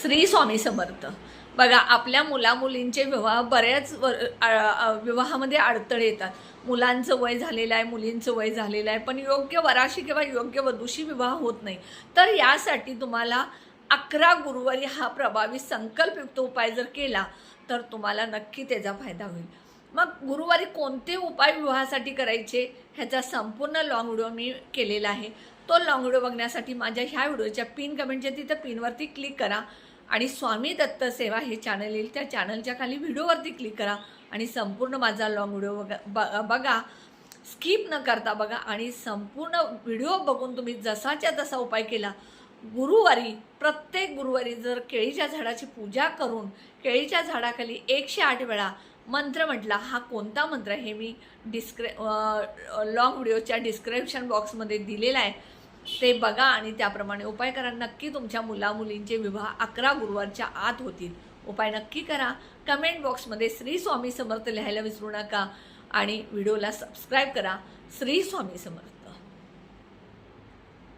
श्री स्वामी समर्थ. बघा, आपल्या मुलामुलींचे विवाह बऱ्याच विवाहामध्ये अडथळे येतात. मुलांचं वय झालेलं आहे, मुलींचं वय झालेलं आहे, पण योग्य वराशी किंवा योग्य वधूशी विवाह होत नाही. तर यासाठी तुम्हाला 11 गुरुवारी हा प्रभावी संकल्पयुक्त उपाय जर केला तर तुम्हाला नक्की त्याचा फायदा होईल. मग गुरुवारी कोणते उपाय विवाहासाठी करायचे ह्याचा संपूर्ण लॉंग व्हिडिओ मी केलेला आहे. तो लॉंग व्हिडिओ बघण्यासाठी माझ्या ह्या व्हिडिओच्या पिन कमेंटच्या तिथं पिनवरती क्लिक करा आणि स्वामी दत्त सेवा हे चॅनल येईल, त्या चॅनलच्या खाली व्हिडिओवरती क्लिक करा आणि संपूर्ण माझा लॉंग व्हिडिओ बघा, स्किप न करता बघा आणि संपूर्ण व्हिडिओ बघून तुम्ही जसाच्या तसा उपाय केला. गुरुवारी, प्रत्येक गुरुवारी जर केळीच्या झाडाची पूजा करून केळीच्या झाडाखाली 108 वेळा मंत्र म्हटला, हा कोणता मंत्र हे मी लॉंग व्हिडिओच्या डिस्क्रिप्शन बॉक्समध्ये दिलेला आहे, ते बघा आणि त्याप्रमाणे उपाय करा. नक्की तुमच्या मुलामुलींचे विवाह 11 गुरुवारच्या आत होतील. उपाय नक्की करा. कमेंट बॉक्समध्ये श्री स्वामी समर्थ लिहायला विसरू नका आणि व्हिडिओला सबस्क्राईब करा. श्री स्वामी समर्थ.